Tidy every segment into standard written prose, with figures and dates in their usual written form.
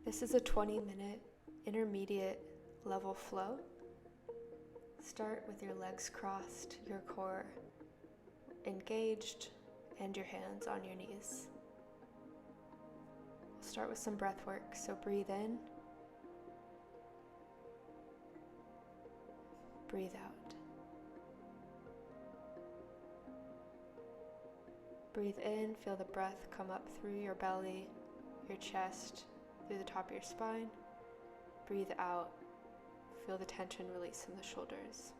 This is a 20-minute intermediate level flow. Start with your legs crossed, your core engaged, and your hands on your knees. We'll start with some breath work, so breathe in, breathe out. Breathe in, feel the breath come up through your belly, your chest, through the top of your spine. Breathe out, feel the tension release in the shoulders.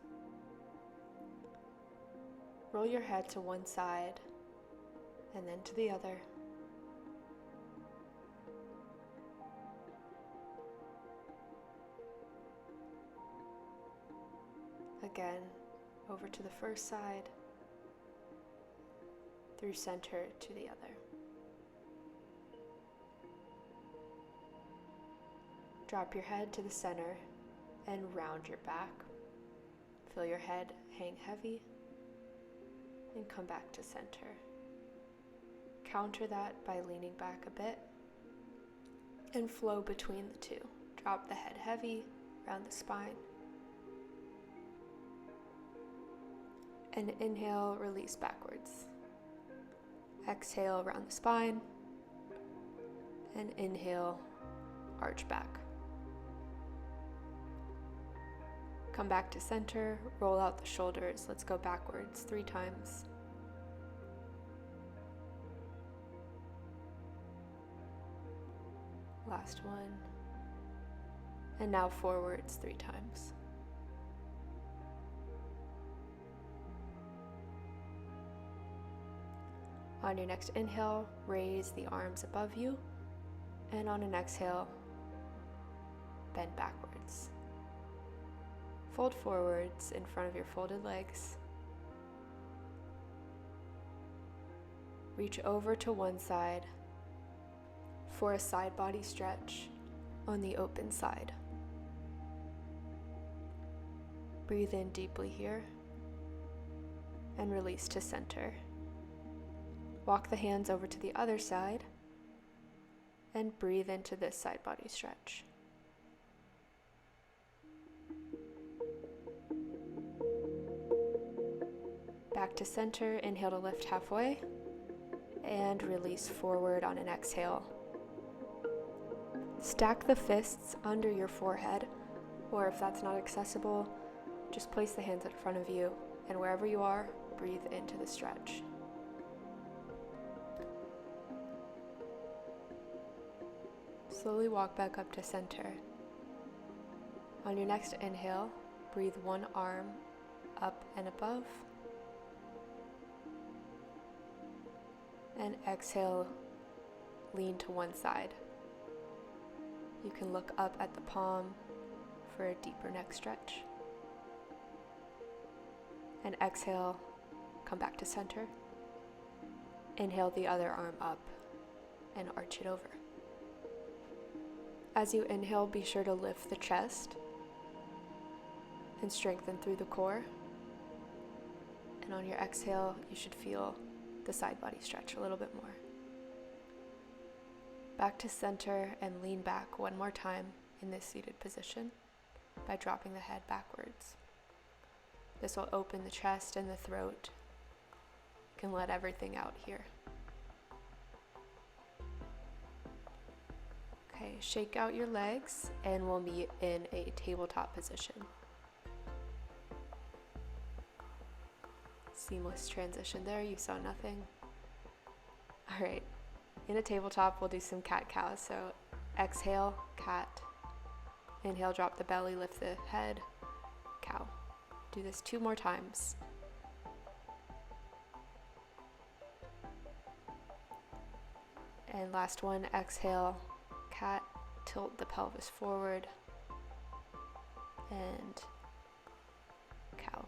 Roll your head to one side and then to the other. Again, over to the first side, through center to the other. Drop your head to the center and round your back. Feel your head hang heavy and come back to center. Counter that by leaning back a bit and flow between the two. Drop the head heavy, round the spine. And inhale, release backwards. Exhale, round the spine. And inhale, arch back. Come back to center, roll out the shoulders. Let's go backwards 3 times. Last one. And now forwards 3 times. On your next inhale, raise the arms above you. And on an exhale, bend backwards. Fold forwards in front of your folded legs. Reach over to one side for a side body stretch on the open side. Breathe in deeply here and release to center. Walk the hands over to the other side and breathe into this side body stretch. Back to center, inhale to lift halfway, and release forward on an exhale. Stack the fists under your forehead, or if that's not accessible, just place the hands in front of you, and wherever you are, breathe into the stretch. Slowly walk back up to center. On your next inhale, breathe one arm up and above. And exhale, lean to one side. You can look up at the palm for a deeper neck stretch. And exhale, come back to center. Inhale the other arm up and arch it over. As you inhale, be sure to lift the chest and strengthen through the core. And on your exhale, you should feel the side body stretch a little bit more. Back to center and lean back one more time in this seated position by dropping the head backwards. This will open the chest and the throat. You can let everything out here. Okay, shake out your legs and we'll meet in a tabletop position. Seamless transition there, you saw nothing. All right, in a tabletop, we'll do some cat-cow. So exhale, cat. Inhale, drop the belly, lift the head, cow. Do this 2 more times. And last one, exhale, cat, tilt the pelvis forward, and cow.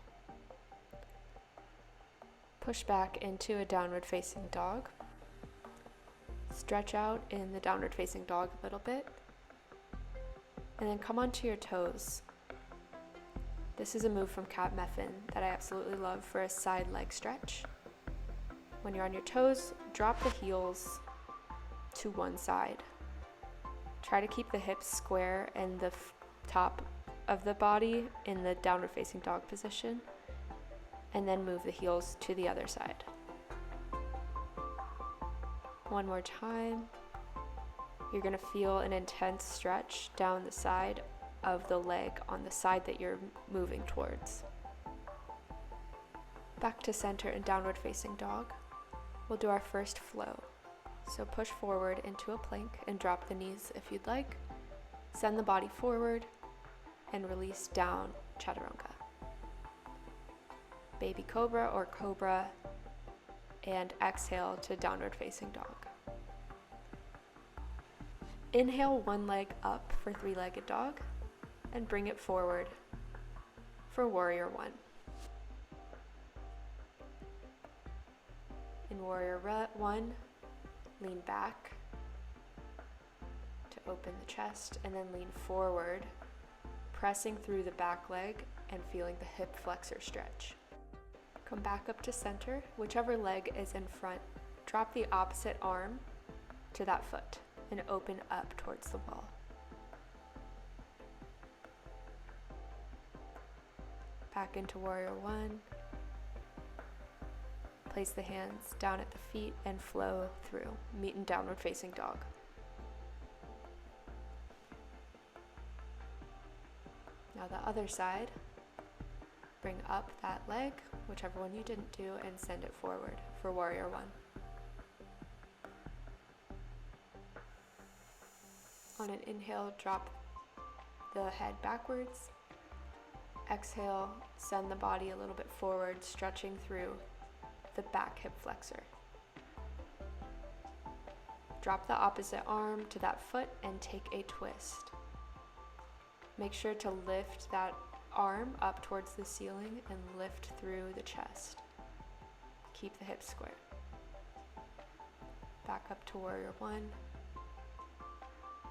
Push back into a downward facing dog. Stretch out in the downward facing dog a little bit. And then come onto your toes. This is a move from Cat Methyn that I absolutely love for a side leg stretch. When you're on your toes, drop the heels to one side. Try to keep the hips square and the top of the body in the downward facing dog position, and then move the heels to the other side. One more time. You're going to feel an intense stretch down the side of the leg on the side that you're moving towards. Back to center and downward facing dog. We'll do our first flow. So push forward into a plank and drop the knees if you'd like. Send the body forward and release down, chaturanga. Baby cobra or cobra, and exhale to downward facing dog. Inhale one leg up for three-legged dog and bring it forward for warrior one. In warrior one, lean back to open the chest and then lean forward, pressing through the back leg and feeling the hip flexor stretch. Come back up to center. Whichever leg is in front, drop the opposite arm to that foot and open up towards the wall. Back into warrior one. Place the hands down at the feet and flow through. Meet in downward facing dog. Now the other side. Bring up that leg, whichever one you didn't do, and send it forward for warrior one. On an inhale, drop the head backwards. Exhale, send the body a little bit forward, stretching through the back hip flexor. Drop the opposite arm to that foot and take a twist. Make sure to lift that arm up towards the ceiling and lift through the chest. Keep the hips square. Back up to warrior one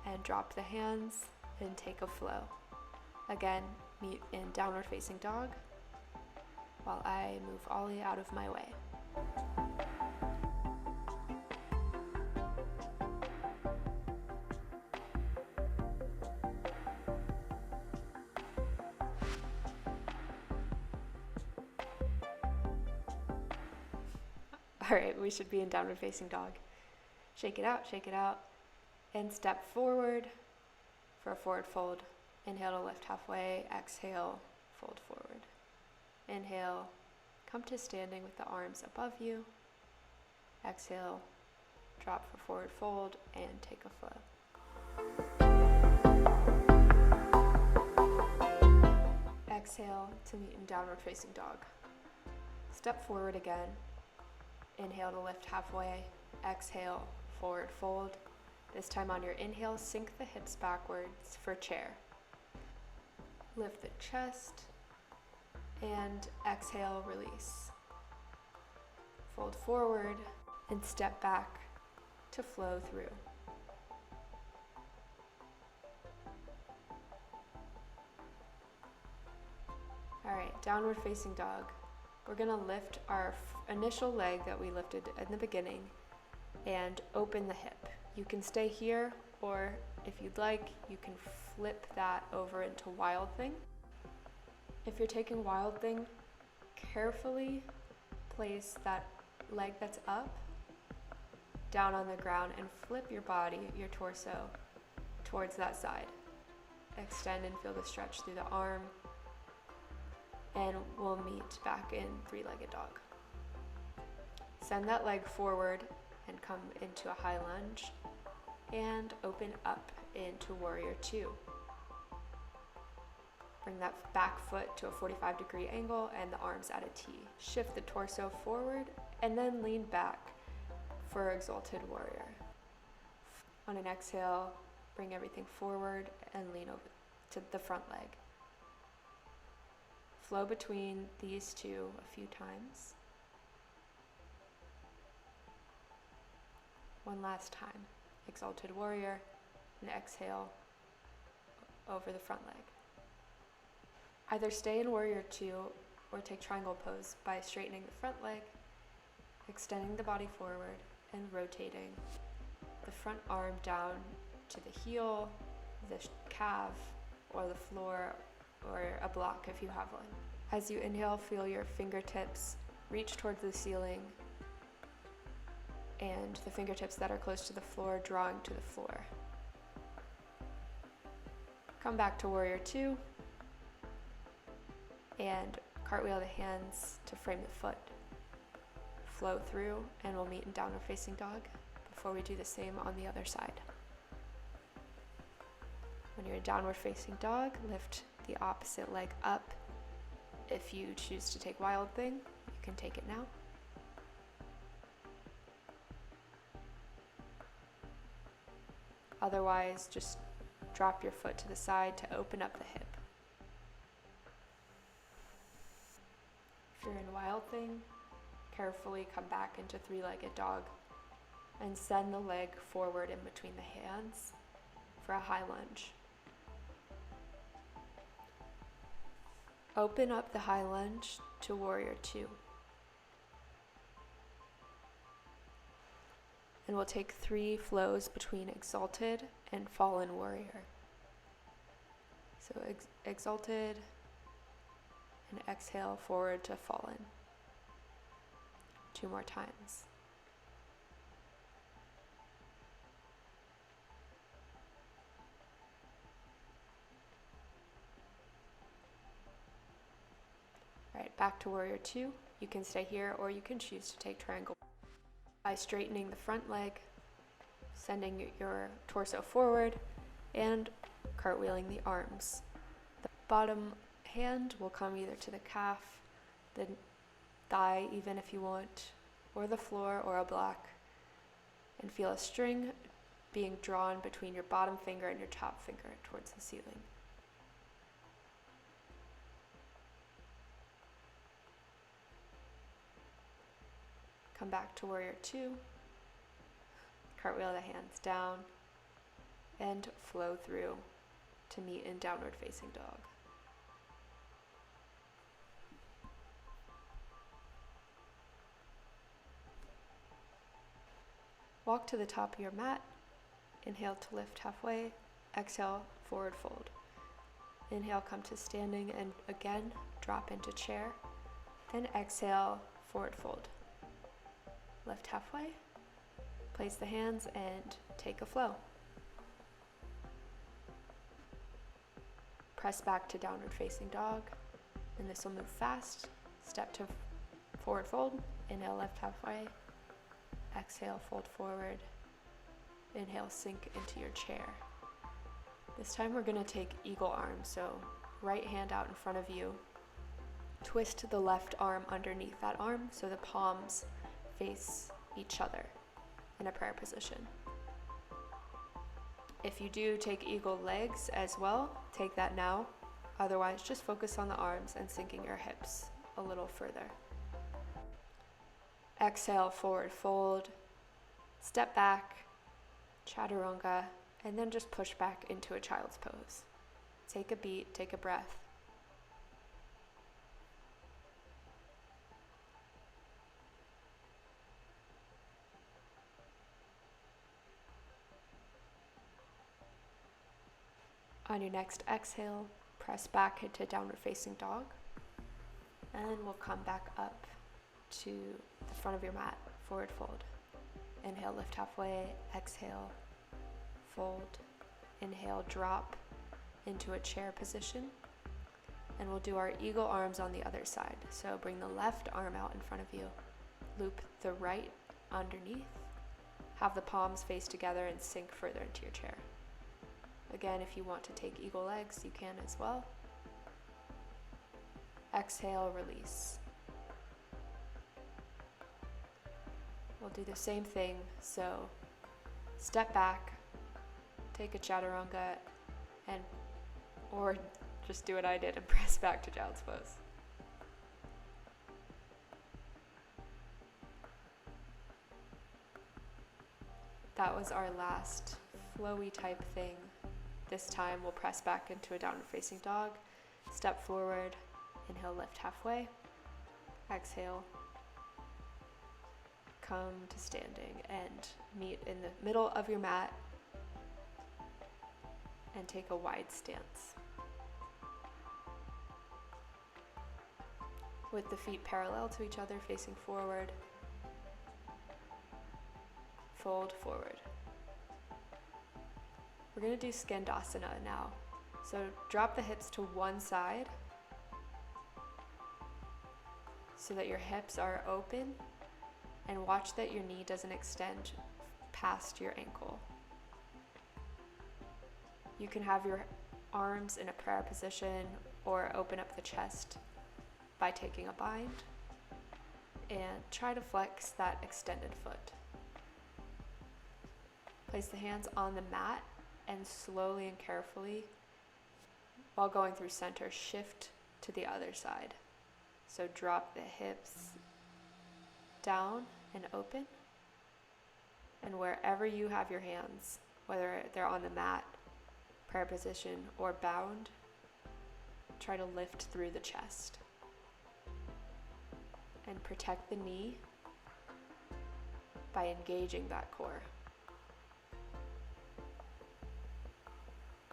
and drop the hands and take a flow. Again, meet in downward facing dog while I move Ollie out of my way. All right, we should be in downward facing dog. Shake it out, and step forward for a forward fold. Inhale to lift halfway, exhale, fold forward. Inhale, come to standing with the arms above you. Exhale, drop for forward fold, and take a flow. Exhale to meet in downward facing dog. Step forward again. Inhale to lift halfway, exhale, forward fold. This time on your inhale, sink the hips backwards for chair. Lift the chest and exhale, release. Fold forward and step back to flow through. All right, downward facing dog. We're gonna lift our initial leg that we lifted in the beginning and open the hip. You can stay here, or if you'd like, you can flip that over into Wild Thing. If you're taking Wild Thing, carefully place that leg that's up down on the ground and flip your body, your torso, towards that side. Extend and feel the stretch through the arm, and we'll meet back in three-legged dog. Send that leg forward and come into a high lunge and open up into warrior two. Bring that back foot to a 45-degree angle and the arms at a T. Shift the torso forward and then lean back for exalted warrior. On an exhale, bring everything forward and lean over to the front leg. Flow between these two a few times. One last time. Exalted warrior, and exhale over the front leg. Either stay in warrior two or take triangle pose by straightening the front leg, extending the body forward, and rotating the front arm down to the heel, the calf, or the floor, or a block if you have one. As you inhale, feel your fingertips reach towards the ceiling and the fingertips that are close to the floor drawing to the floor. Come back to Warrior Two and cartwheel the hands to frame the foot. Flow through and we'll meet in Downward Facing Dog before we do the same on the other side. When you're in Downward Facing Dog, lift the opposite leg up. If you choose to take Wild Thing, you can take it now. Otherwise, just drop your foot to the side to open up the hip. If you're in Wild Thing, carefully come back into three-legged dog and send the leg forward in between the hands for a high lunge. Open up the high lunge to Warrior Two. And we'll take 3 flows between Exalted and Fallen Warrior. So Exalted and exhale forward to Fallen. 2 more times. All right, back to Warrior Two. You can stay here or you can choose to take Triangle. By straightening the front leg, sending your torso forward, and cartwheeling the arms. The bottom hand will come either to the calf, the thigh even if you want, or the floor or a block, and feel a string being drawn between your bottom finger and your top finger towards the ceiling. Come back to Warrior Two, cartwheel the hands down, and flow through to meet in Downward Facing Dog. Walk to the top of your mat, inhale to lift halfway, exhale, forward fold. Inhale, come to standing, and again, drop into chair, then exhale, forward fold. Lift halfway, place the hands, and take a flow. Press back to Downward Facing Dog, and this will move fast. Step to forward fold, inhale, lift halfway, exhale, fold forward, inhale, sink into your chair. This time we're going to take eagle arms, so right hand out in front of you, twist the left arm underneath that arm so the palms face each other in a prayer position. If you do take eagle legs as well, take that now. Otherwise, just focus on the arms and sinking your hips a little further. Exhale, forward fold, step back, chaturanga, and then just push back into a child's pose. Take a beat, take a breath. On your next exhale, press back into Downward Facing Dog, and we'll come back up to the front of your mat, forward fold. Inhale, lift halfway, exhale, fold. Inhale, drop into a chair position, and we'll do our eagle arms on the other side. So bring the left arm out in front of you, loop the right underneath, have the palms face together and sink further into your chair. Again, if you want to take eagle legs, you can as well. Exhale, release. We'll do the same thing, so step back, take a chaturanga, or just do what I did and press back to child's pose. That was our last flowy type thing. This time we'll press back into a Downward Facing Dog, step forward, inhale, lift halfway, exhale, come to standing and meet in the middle of your mat and take a wide stance. With the feet parallel to each other, facing forward, fold forward. We're going to do Skandasana now. So drop the hips to one side so that your hips are open, and watch that your knee doesn't extend past your ankle. You can have your arms in a prayer position or open up the chest by taking a bind, and try to flex that extended foot. Place the hands on the mat and slowly and carefully, while going through center, shift to the other side. So drop the hips down and open, and wherever you have your hands, whether they're on the mat, prayer position, or bound, try to lift through the chest. And protect the knee by engaging that core.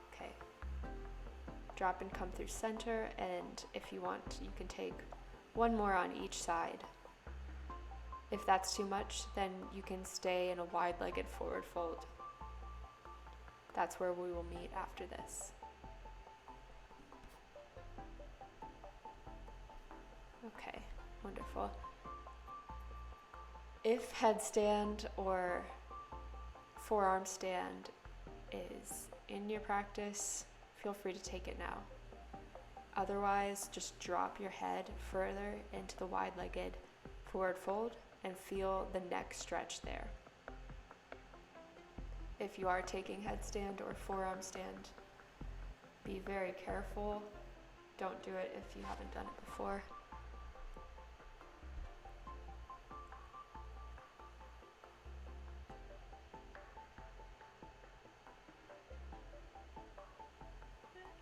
Okay. Drop and come through center, and if you want, you can take one more on each side. If that's too much, then you can stay in a wide-legged forward fold. That's where we will meet after this. Okay, wonderful. If headstand or forearm stand is in your practice, feel free to take it now. Otherwise, just drop your head further into the wide-legged forward fold and feel the neck stretch there. If you are taking headstand or forearm stand, be very careful. Don't do it if you haven't done it before.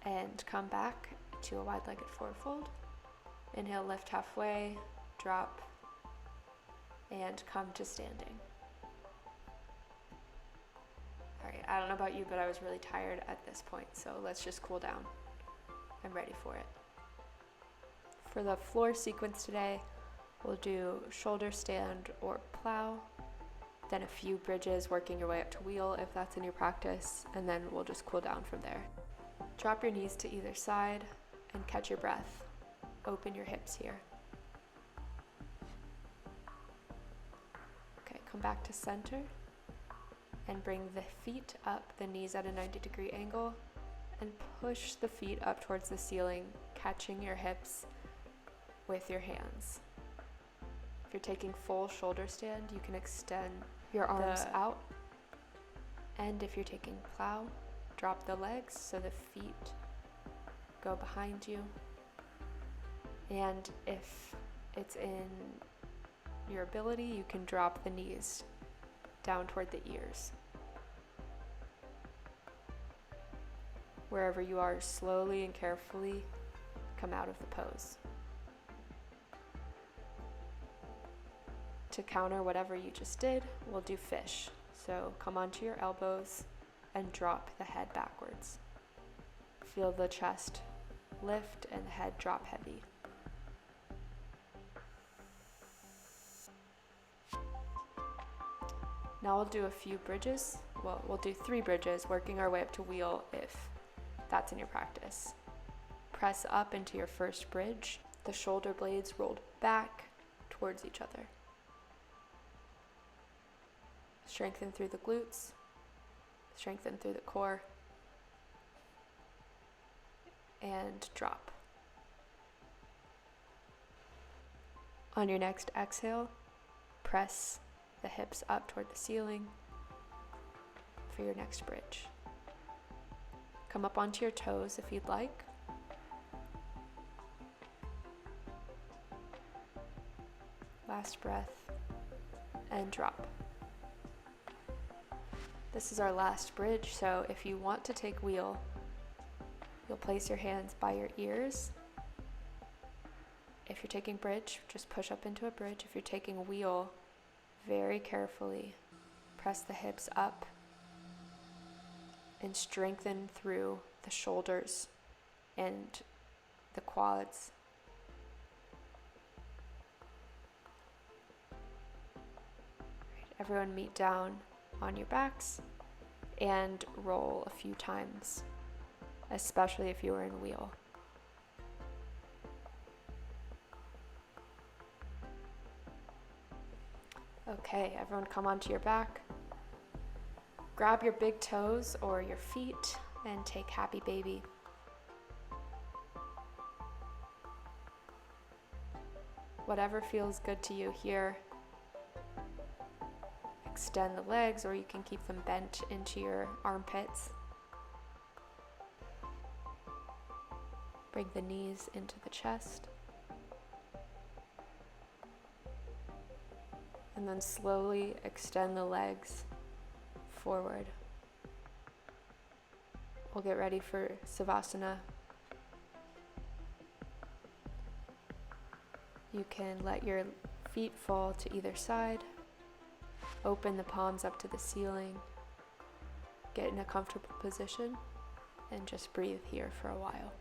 And come back to a wide-legged forward fold. Inhale, lift halfway, drop, and come to standing. All right, I don't know about you, but I was really tired at this point, so let's just cool down. I'm ready for it. For the floor sequence today, we'll do shoulder stand or plow, then a few bridges working your way up to wheel if that's in your practice, and then we'll just cool down from there. Drop your knees to either side and catch your breath. Open your hips here. Okay, come back to center and bring the feet up, the knees at a 90-degree angle, and push the feet up towards the ceiling, catching your hips with your hands. If you're taking full shoulder stand, you can extend your arms out. And if you're taking plow, drop the legs so the feet go behind you. And if it's in your ability, you can drop the knees down toward the ears. Wherever you are, slowly and carefully come out of the pose. To counter whatever you just did, we'll do fish. So come onto your elbows and drop the head backwards. Feel the chest lift and the head drop heavy. Now we'll do a few bridges. Well, we'll do 3 bridges, working our way up to wheel if that's in your practice. Press up into your first bridge, the shoulder blades rolled back towards each other. Strengthen through the glutes, strengthen through the core, and drop. On your next exhale, press the hips up toward the ceiling for your next bridge. Come up onto your toes if you'd like. Last breath, and drop. This is our last bridge, so if you want to take wheel, you'll place your hands by your ears. If you're taking bridge, just push up into a bridge. If you're taking wheel, very carefully press the hips up and strengthen through the shoulders and the quads. Right, everyone meet down on your backs and roll a few times, especially if you are in wheel. Okay, everyone come onto your back. Grab your big toes or your feet and take happy baby. Whatever feels good to you here. Extend the legs, or you can keep them bent into your armpits. Bring the knees into the chest. And then slowly extend the legs forward. We'll get ready for Savasana. You can let your feet fall to either side. Open the palms up to the ceiling. Get in a comfortable position and just breathe here for a while.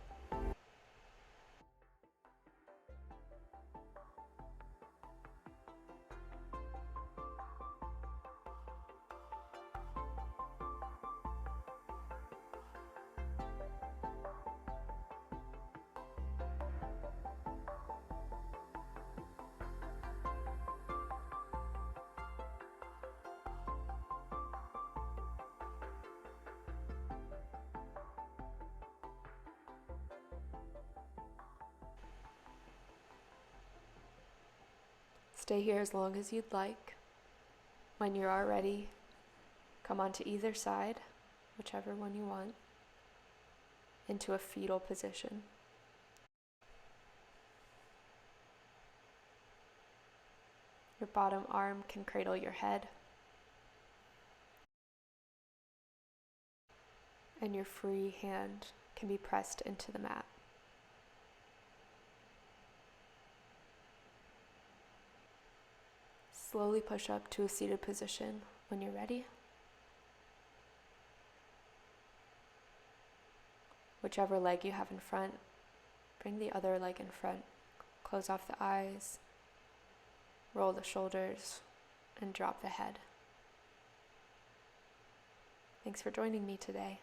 Stay here as long as you'd like. When you are ready, come onto either side, whichever one you want, into a fetal position. Your bottom arm can cradle your head, and your free hand can be pressed into the mat. Slowly push up to a seated position when you're ready. Whichever leg you have in front, bring the other leg in front. Close off the eyes, roll the shoulders, and drop the head. Thanks for joining me today.